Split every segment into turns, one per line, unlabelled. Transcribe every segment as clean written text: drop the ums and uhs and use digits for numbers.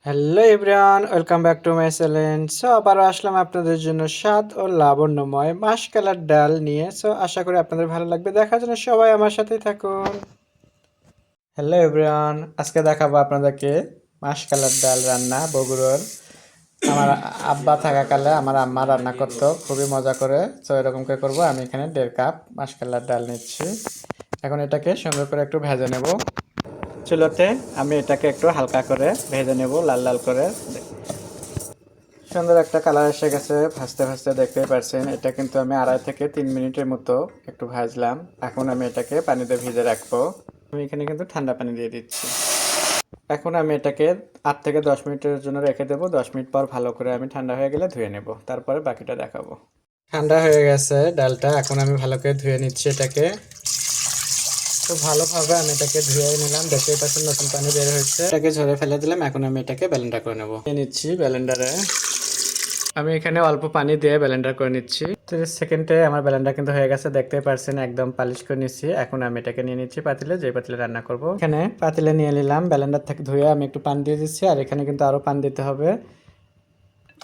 Hello everyone, welcome back to my channel. আবারও আসলাম আপনাদের জন্য স্বাদ ও লাবণ্যময় মাশকালার ডাল নিয়ে। আশা করি আপনাদের ভালো লাগবে। দেখার জন্য সবাই আমার সাথেই থাকুন। হ্যালো এভরিওয়ান, আজকে দেখাবো আপনাদেরকে মাশকালার ডাল রান্না বগুড়ার। আমার আব্বা থাকাকালে আমার আম্মা রান্না করতো খুবই মজা করে। এরকম করে করবো। আমি এখানে 1.5 কাপ মাশকালার ডাল নিচ্ছি। এখন এটাকে সুন্দর করে একটু ভেজে নেব চুলোতে। আমি এটাকে একটু হালকা করে ভেজে নেব, লাল লাল করে। সুন্দর একটা কালার এসে গেছে ভাজতে ভাজতে, দেখতেই পারছেন। এটা কিন্তু আমি 2.5 থেকে 3 মিনিটের মতো একটু ভাজলাম। এখন আমি এটাকে পানিতে ভিজে রাখবো। আমি এখানে কিন্তু ঠান্ডা পানি দিয়ে দিচ্ছি। এখন আমি এটাকে 8 থেকে 10 মিনিটের জন্য রেখে দেবো। 10 মিনিট পর ভালো করে আমি ঠান্ডা হয়ে গেলে ধুয়ে নেব, তারপরে বাকিটা দেখাবো। ঠান্ডা হয়ে গেছে ডালটা, এখন আমি ভালো করে ধুয়ে নিচ্ছি এটাকে। খুব ভালোভাবে আমি এটাকে ধুয়ে নিলাম, দেখতেই পাচ্ছেন নতুন পানি বের হয়েছে। এটাকে ঝরে ফেলে দিলাম। এখন আমি এটাকে ব্লেন্ডার করে নেবো। নিয়ে নিচ্ছি ব্লেন্ডারে। আমি এখানে অল্প পানি দিয়ে ব্লেন্ডার করে নিচ্ছি। 30 সেকেন্ডে আমার ব্লেন্ডার কিন্তু হয়ে গেছে, দেখতেই পারছেন একদম পালিশ করে নিচ্ছি। এখন আমি এটাকে নিয়ে নিচ্ছি পাতিলে, যে পাতিলে রান্না করব। এখানে পাতিলে নিয়ে নিলাম, ব্লেন্ডার থেকে ধুয়ে আমি একটু পানি দিয়ে দিচ্ছি। আর এখানে কিন্তু আরো পানি দিতে হবে।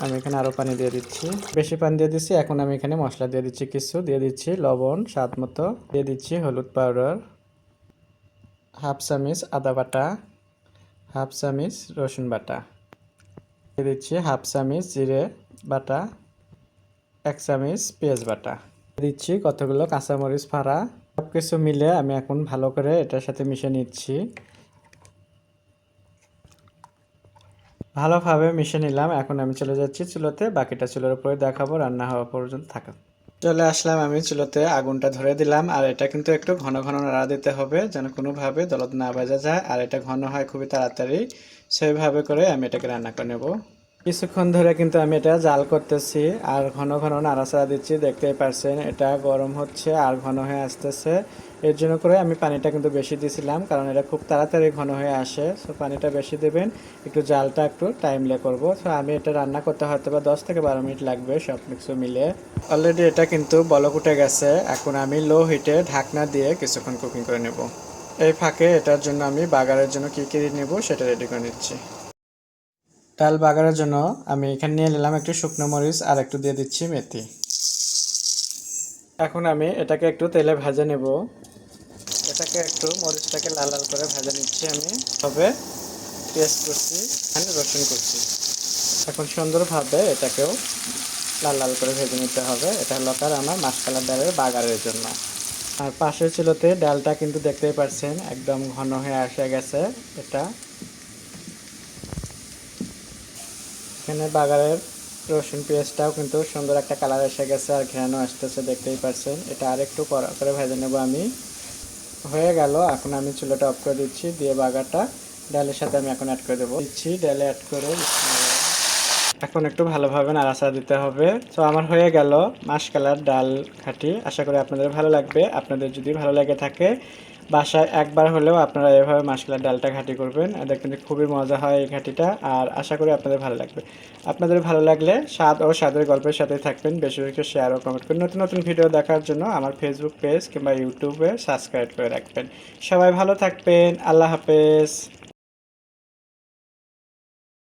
আমি এখানে আরো পানি দিয়ে দিচ্ছি, বেশি পানি দিয়ে দিচ্ছি। এখন আমি এখানে মশলা দিয়ে দিচ্ছি, কিছু দিয়ে দিচ্ছি লবণ স্বাদ মতো, দিয়ে দিচ্ছি হলুদ পাউডার, হাফ চামচ আদা বাটা, হাফ চামচ রসুন বাটা, দিয়ে দিচ্ছি হাফ চামচ জিরে বাটা, 1 চামচ পেঁয়াজ বাটা, দিচ্ছি কতগুলো কাঁচামরিচ ফাড়া। সব কিছু মিলে আমি এখন ভালো করে এটার সাথে মিশিয়ে নিচ্ছি। ভালোভাবে মিশিয়ে নিলাম। এখন আমি চলে যাচ্ছি চুলোতে, বাকিটা চুলোর উপরে দেখাবো রান্না হওয়া পর্যন্ত থাকা। চলে আসলাম আমি চুলোতে, আগুনটা ধরে দিলাম। আর এটা কিন্তু একটু ঘন ঘন নাড়া দিতে হবে, যেন কোনোভাবে দলদ না বাজা যায়। আর এটা ঘন হয় খুবই তাড়াতাড়ি, সেইভাবে করে আমি এটাকে রান্না করে নেব। কিছুক্ষণ ধরে কিন্তু আমি এটা জাল করতেছি আর ঘন ঘন নাড়াচাড়া দিচ্ছি, দেখতেই পারছেন এটা গরম হচ্ছে আর ঘন হয়ে আসতেছে। এর জন্য করে আমি পানিটা কিন্তু বেশি দিয়েছিলাম, কারণ এটা খুব তাড়াতাড়ি ঘন হয়ে আসে। পানিটা বেশি দেবেন, একটু জালটা একটু টাইমলে করব। আমি এটা রান্না করতে হয়তো বা 10 থেকে 12 মিনিট লাগবে সব কিছু মিলে। অলরেডি এটা কিন্তু বলক উঠে গেছে। এখন আমি লো হিটে ঢাকনা দিয়ে কিছুক্ষণ কুকিং করে নেব। এই ফাঁকে এটার জন্য আমি বাগারের জন্য কী কী নেব সেটা রেডি করে নিচ্ছি। ডাল বাগারের জন্য আমি এখানে নিয়ে নিলাম একটু শুকনো মরিচ আর একটু দিয়ে দিচ্ছি মেথি। এখন আমি এটাকে একটু তেলে ভেজে নেব। এটাকে একটু মরিচটাকে লাল লাল করে ভেজে নিচ্ছি আমি। তবে পেস্ট করছি, এখানে রসুন করছি। এখন সুন্দরভাবে এটাকেও লাল লাল করে ভেজে নিতে হবে। এটা হলো আমার মাশকালার ডালের বাগারের জন্য। আর পাশের চুলোতে ডালটা কিন্তু দেখতেই পাচ্ছেন একদম ঘন হয়ে এসে গেছে। এটা এখানে বাগারের রসুন পেঁয়াজটাও কিন্তু সুন্দর একটা কালার এসে গেছে আর ঘ্রাণও আসতেছে, দেখতেই পাচ্ছেন। এটা আরেকটু কড়া করে ভেজে নেব আমি। হয়ে গেল। এখন আমি চুলাটা অফ করে দিচ্ছি, দিয়ে বাগারটা ডালের সাথে আমি এখন অ্যাড করে দেবো। দিচ্ছি ডালে অ্যাড করে এখন একটু ভালোভাবে নাড়াচাড়া দিতে হবে। আমার হয়ে গেল মাশকালার ডাল ঘাটি। আশা করি আপনাদের ভালো লাগবে। আপনাদের যদি ভালো লেগে থাকে বাসায় একবার হলেও আপনারা এভাবে মাশকালার ডালটা ঘাটি করবেন, এটা কিন্তু খুবই মজা হয় এই ঘাটিটা। আর আশা করি আপনাদের ভালো লাগবে। আপনাদের ভালো লাগলে স্বাদ ও স্বাদের গল্পের সাথে থাকবেন, বেশি বেশি শেয়ার ও কমেন্ট করুন। নতুন নতুন ভিডিও দেখার জন্য আমার ফেসবুক পেজ কিংবা ইউটিউবে সাবস্ক্রাইব করে রাখবেন। সবাই ভালো থাকবেন। আল্লাহ হাফেজ।